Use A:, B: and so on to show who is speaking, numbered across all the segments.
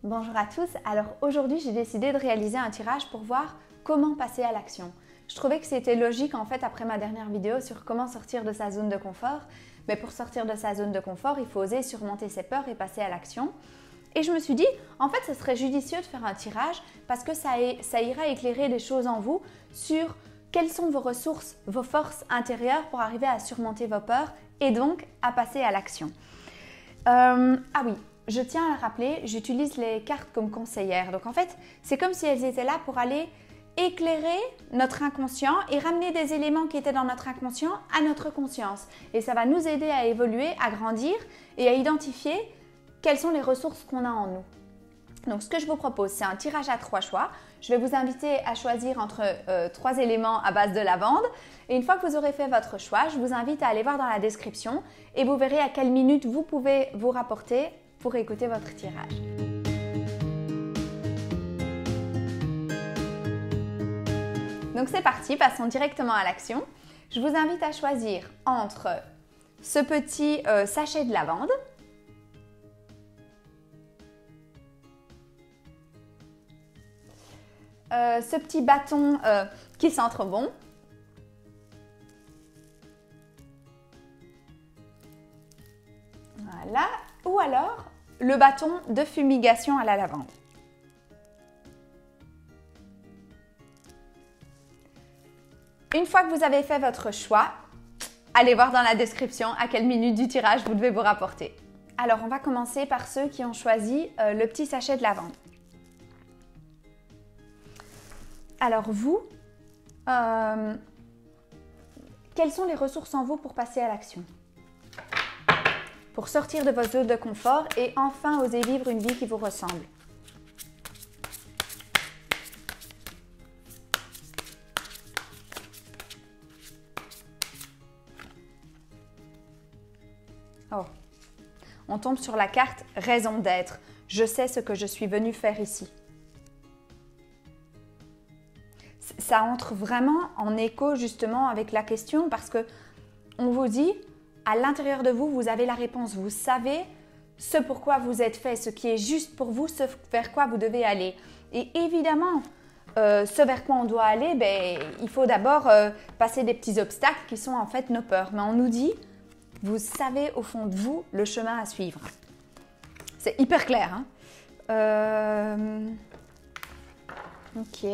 A: Bonjour à tous, alors aujourd'hui j'ai décidé de réaliser un tirage pour voir comment passer à l'action. Je trouvais que c'était logique en fait après ma dernière vidéo sur comment sortir de sa zone de confort, mais pour sortir de sa zone de confort il faut oser surmonter ses peurs et passer à l'action. Et je me suis dit en fait ce serait judicieux de faire un tirage parce que ça ira éclairer des choses en vous sur quelles sont vos ressources, vos forces intérieures pour arriver à surmonter vos peurs et donc à passer à l'action. Ah oui, je tiens à le rappeler, j'utilise les cartes comme conseillères. Donc en fait, c'est comme si elles étaient là pour aller éclairer notre inconscient et ramener des éléments qui étaient dans notre inconscient à notre conscience. Et ça va nous aider à évoluer, à grandir et à identifier quelles sont les ressources qu'on a en nous. Donc ce que je vous propose, c'est un tirage à 3 choix. Je vais vous inviter à choisir entre 3 éléments à base de lavande. Et une fois que vous aurez fait votre choix, je vous invite à aller voir dans la description et vous verrez à quelle minute vous pouvez vous rapporter pour écouter votre tirage. Donc c'est parti, passons directement à l'action. Je vous invite à choisir entre ce petit sachet de lavande, ce petit bâton qui sent trop bon, voilà, ou alors le bâton de fumigation à la lavande. Une fois que vous avez fait votre choix, allez voir dans la description à quelle minute du tirage vous devez vous rapporter. Alors on va commencer par ceux qui ont choisi le petit sachet de lavande. Alors vous, quelles sont les ressources en vous pour passer à l'action? Pour sortir de vos zones de confort et enfin oser vivre une vie qui vous ressemble. Oh, on tombe sur la carte « Raison d'être ». Je sais ce que je suis venue faire ici. Ça entre vraiment en écho justement avec la question parce que on vous dit à l'intérieur de vous, vous avez la réponse. Vous savez ce pourquoi vous êtes fait, ce qui est juste pour vous, ce vers quoi vous devez aller. Et évidemment, ce vers quoi on doit aller, il faut d'abord passer des petits obstacles qui sont en fait nos peurs. Mais on nous dit, vous savez au fond de vous le chemin à suivre. C'est hyper clair. Hein, ok.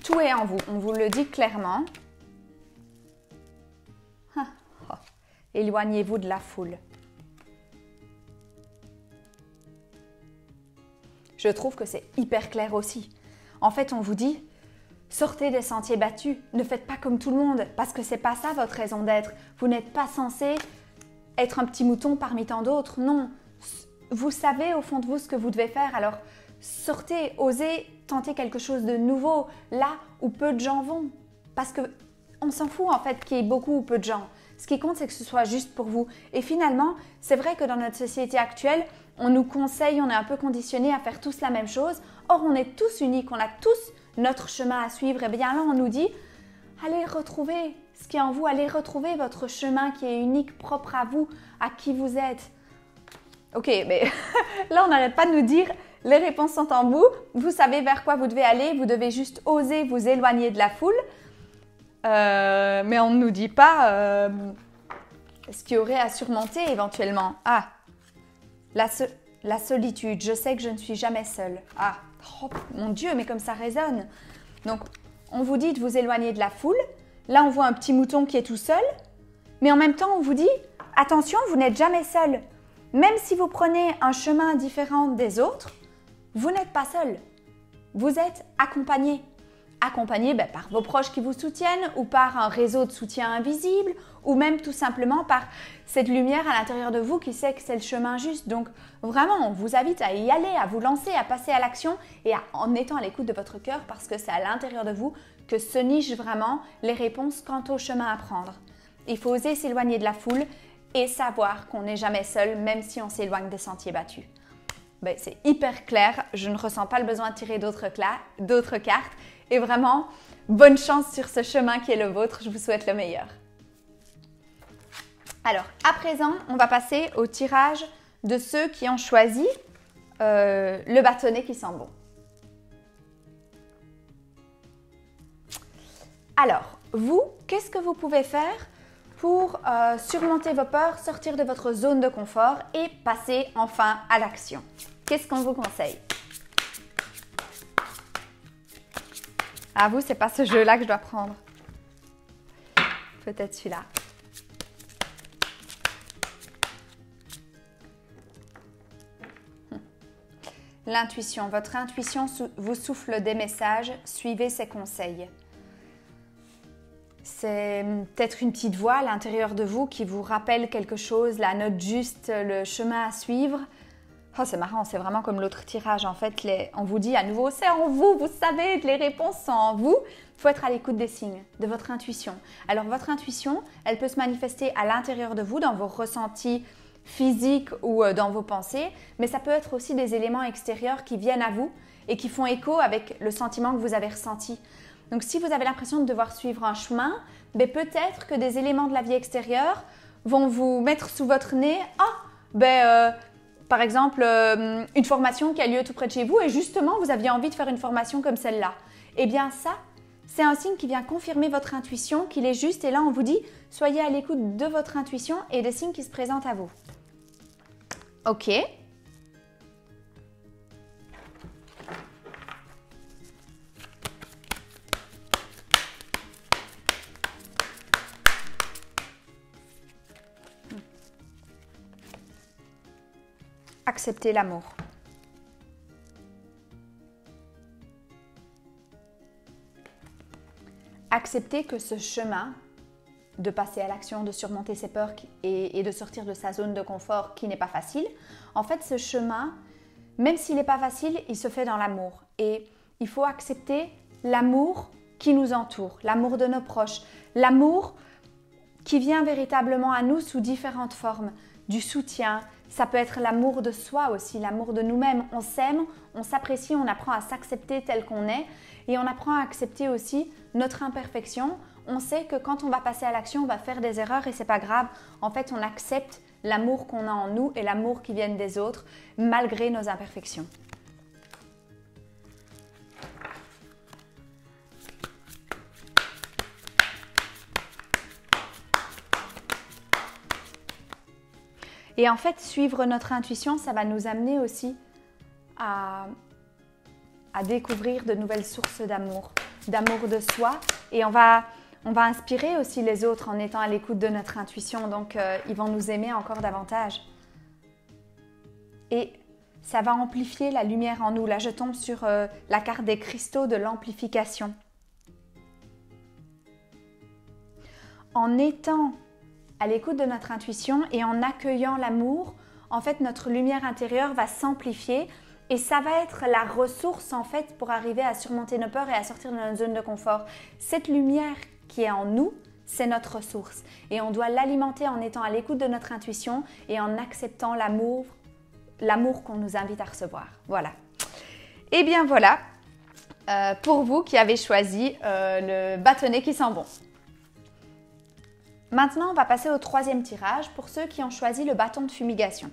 A: Tout est en vous, on vous le dit clairement. Éloignez-vous de la foule. Je trouve que c'est hyper clair aussi. En fait, on vous dit, sortez des sentiers battus, ne faites pas comme tout le monde, parce que c'est pas ça votre raison d'être. Vous n'êtes pas censé être un petit mouton parmi tant d'autres, non. Vous savez au fond de vous ce que vous devez faire, alors sortez, osez tenter quelque chose de nouveau, là où peu de gens vont. Parce qu'on s'en fout en fait qu'il y ait beaucoup ou peu de gens. Ce qui compte, c'est que ce soit juste pour vous. Et finalement, c'est vrai que dans notre société actuelle, on nous conseille, on est un peu conditionnés à faire tous la même chose. Or, on est tous uniques, on a tous notre chemin à suivre. Et bien là, on nous dit, allez retrouver ce qui est en vous, allez retrouver votre chemin qui est unique, propre à vous, à qui vous êtes. Ok, mais là, on n'arrête pas de nous dire, les réponses sont en vous, vous savez vers quoi vous devez aller, vous devez juste oser vous éloigner de la foule. Mais on ne nous dit pas ce qu'il y aurait à surmonter éventuellement. Ah, la solitude. Je sais que je ne suis jamais seule. Ah, oh, mon Dieu, mais comme ça résonne. Donc, on vous dit de vous éloigner de la foule. Là, on voit un petit mouton qui est tout seul. Mais en même temps, on vous dit, attention, vous n'êtes jamais seul. Même si vous prenez un chemin différent des autres, vous n'êtes pas seul. Vous êtes accompagné. Accompagné par vos proches qui vous soutiennent ou par un réseau de soutien invisible ou même tout simplement par cette lumière à l'intérieur de vous qui sait que c'est le chemin juste. Donc vraiment, on vous invite à y aller, à vous lancer, à passer à l'action et en étant à l'écoute de votre cœur parce que c'est à l'intérieur de vous que se nichent vraiment les réponses quant au chemin à prendre. Il faut oser s'éloigner de la foule et savoir qu'on n'est jamais seul même si on s'éloigne des sentiers battus. C'est hyper clair, je ne ressens pas le besoin de tirer d'autres cartes. Et vraiment, bonne chance sur ce chemin qui est le vôtre, je vous souhaite le meilleur. Alors, à présent, on va passer au tirage de ceux qui ont choisi le bâtonnet qui sent bon. Alors, vous, qu'est-ce que vous pouvez faire pour surmonter vos peurs, sortir de votre zone de confort et passer enfin à l'action? Qu'est-ce qu'on vous conseille? Ah, vous, c'est pas ce jeu-là que je dois prendre. Peut-être celui-là. L'intuition. Votre intuition vous souffle des messages. Suivez ses conseils. C'est peut-être une petite voix à l'intérieur de vous qui vous rappelle quelque chose, la note juste, le chemin à suivre. Oh, c'est marrant, c'est vraiment comme l'autre tirage. En fait, on vous dit à nouveau, c'est en vous, vous savez, les réponses sont en vous. Il faut être à l'écoute des signes, de votre intuition. Alors, votre intuition, elle peut se manifester à l'intérieur de vous, dans vos ressentis physiques ou dans vos pensées, mais ça peut être aussi des éléments extérieurs qui viennent à vous et qui font écho avec le sentiment que vous avez ressenti. Donc, si vous avez l'impression de devoir suivre un chemin, ben, peut-être que des éléments de la vie extérieure vont vous mettre sous votre nez. Par exemple, une formation qui a lieu tout près de chez vous et justement, vous aviez envie de faire une formation comme celle-là. Eh bien, ça, c'est un signe qui vient confirmer votre intuition, qu'il est juste. Et là, on vous dit, soyez à l'écoute de votre intuition et des signes qui se présentent à vous. Ok. Accepter l'amour. Accepter que ce chemin de passer à l'action, de surmonter ses peurs et de sortir de sa zone de confort qui n'est pas facile, en fait ce chemin, même s'il n'est pas facile, il se fait dans l'amour. Et il faut accepter l'amour qui nous entoure, l'amour de nos proches, l'amour qui vient véritablement à nous sous différentes formes, du soutien. Ça peut être l'amour de soi aussi, l'amour de nous-mêmes. On s'aime, on s'apprécie, on apprend à s'accepter tel qu'on est et on apprend à accepter aussi notre imperfection. On sait que quand on va passer à l'action, on va faire des erreurs et c'est pas grave. En fait, on accepte l'amour qu'on a en nous et l'amour qui vient des autres malgré nos imperfections. Et en fait, suivre notre intuition, ça va nous amener aussi à découvrir de nouvelles sources d'amour de soi. Et on va inspirer aussi les autres en étant à l'écoute de notre intuition. Donc, ils vont nous aimer encore davantage. Et ça va amplifier la lumière en nous. Là, je tombe sur la carte des cristaux de l'amplification. En étant à l'écoute de notre intuition et en accueillant l'amour, en fait, notre lumière intérieure va s'amplifier et ça va être la ressource, en fait, pour arriver à surmonter nos peurs et à sortir de notre zone de confort. Cette lumière qui est en nous, c'est notre ressource et on doit l'alimenter en étant à l'écoute de notre intuition et en acceptant l'amour qu'on nous invite à recevoir. Voilà. Et bien voilà, pour vous qui avez choisi le bâtonnet qui sent bon. Maintenant, on va passer au troisième tirage pour ceux qui ont choisi le bâton de fumigation.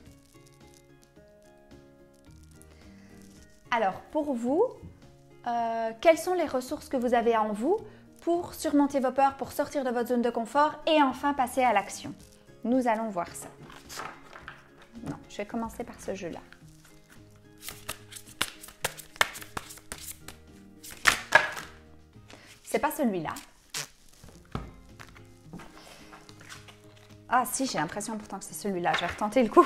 A: Alors, pour vous, quelles sont les ressources que vous avez en vous pour surmonter vos peurs, pour sortir de votre zone de confort et enfin passer à l'action? Nous allons voir ça. Non, je vais commencer par ce jeu-là. C'est pas celui-là. Ah si, j'ai l'impression pourtant que c'est celui-là. Je vais retenter le coup.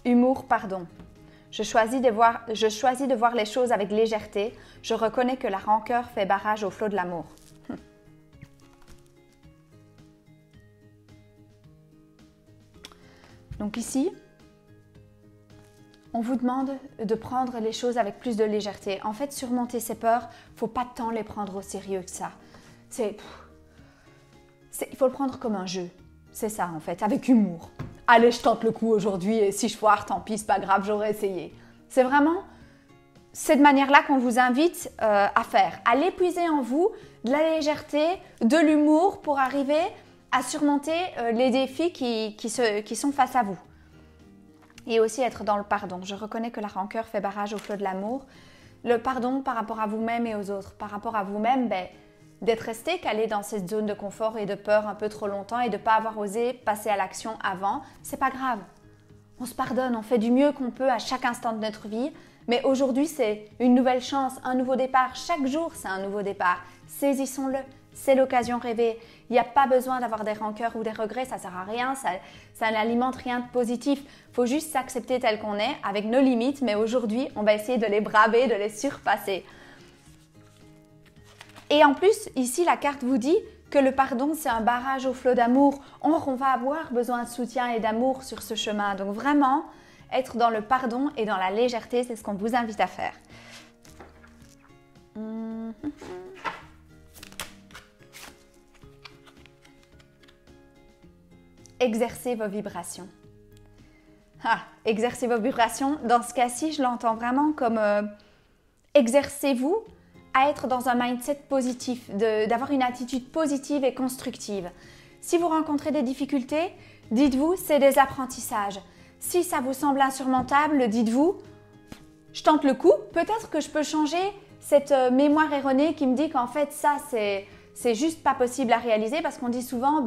A: Humour, pardon. Je choisis de voir les choses avec légèreté. Je reconnais que la rancœur fait barrage au flot de l'amour. Donc ici, on vous demande de prendre les choses avec plus de légèreté. En fait, surmonter ses peurs, il ne faut pas tant les prendre au sérieux que ça. Il faut le prendre comme un jeu. C'est ça, en fait, avec humour. Allez, je tente le coup aujourd'hui et si je foire, tant pis, c'est pas grave, j'aurais essayé. C'est vraiment c'est de manière-là qu'on vous invite à faire. À l'épuiser en vous de la légèreté, de l'humour pour arriver à surmonter les défis qui sont face à vous. Et aussi être dans le pardon. Je reconnais que la rancœur fait barrage au flot de l'amour. Le pardon par rapport à vous-même et aux autres. Par rapport à vous-même, d'être resté calé dans cette zone de confort et de peur un peu trop longtemps et de ne pas avoir osé passer à l'action avant, c'est pas grave. On se pardonne, on fait du mieux qu'on peut à chaque instant de notre vie. Mais aujourd'hui, c'est une nouvelle chance, un nouveau départ. Chaque jour, c'est un nouveau départ. Saisissons-le. C'est l'occasion rêvée. Il n'y a pas besoin d'avoir des rancœurs ou des regrets, ça ne sert à rien, ça n'alimente rien de positif. Il faut juste s'accepter tel qu'on est, avec nos limites, mais aujourd'hui, on va essayer de les braver, de les surpasser. Et en plus, ici, la carte vous dit que le pardon, c'est un barrage au flot d'amour. Or, on va avoir besoin de soutien et d'amour sur ce chemin. Donc vraiment, être dans le pardon et dans la légèreté, c'est ce qu'on vous invite à faire. Exercez vos vibrations. Exercez vos vibrations. Dans ce cas-ci, je l'entends vraiment comme exercez-vous à être dans un mindset positif, d'avoir une attitude positive et constructive. Si vous rencontrez des difficultés, dites-vous, c'est des apprentissages. Si ça vous semble insurmontable, dites-vous, je tente le coup, peut-être que je peux changer cette mémoire erronée qui me dit qu'en fait, ça, c'est juste pas possible à réaliser parce qu'on dit souvent,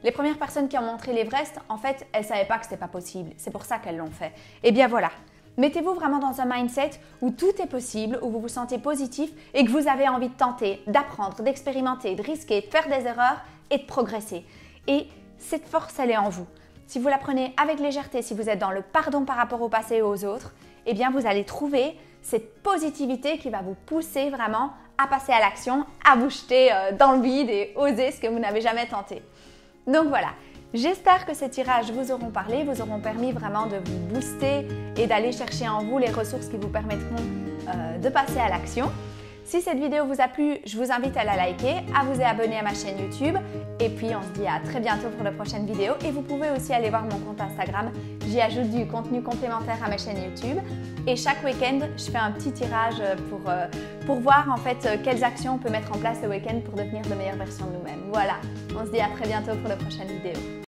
A: les premières personnes qui ont montré l'Everest, en fait, elles ne savaient pas que ce n'était pas possible. C'est pour ça qu'elles l'ont fait. Eh bien voilà, mettez-vous vraiment dans un mindset où tout est possible, où vous vous sentez positif et que vous avez envie de tenter, d'apprendre, d'expérimenter, de risquer, de faire des erreurs et de progresser. Et cette force, elle est en vous. Si vous la prenez avec légèreté, si vous êtes dans le pardon par rapport au passé et aux autres, eh bien vous allez trouver cette positivité qui va vous pousser vraiment à passer à l'action, à vous jeter dans le vide et oser ce que vous n'avez jamais tenté. Donc voilà, j'espère que ces tirages vous auront parlé, vous auront permis vraiment de vous booster et d'aller chercher en vous les ressources qui vous permettront de passer à l'action. Si cette vidéo vous a plu, je vous invite à la liker, à vous abonner à ma chaîne YouTube et puis on se dit à très bientôt pour de prochaines vidéos et vous pouvez aussi aller voir mon compte Instagram, j'y ajoute du contenu complémentaire à ma chaîne YouTube et chaque week-end je fais un petit tirage pour voir en fait quelles actions on peut mettre en place le week-end pour devenir de meilleures versions de nous-mêmes. Voilà, on se dit à très bientôt pour de prochaines vidéos.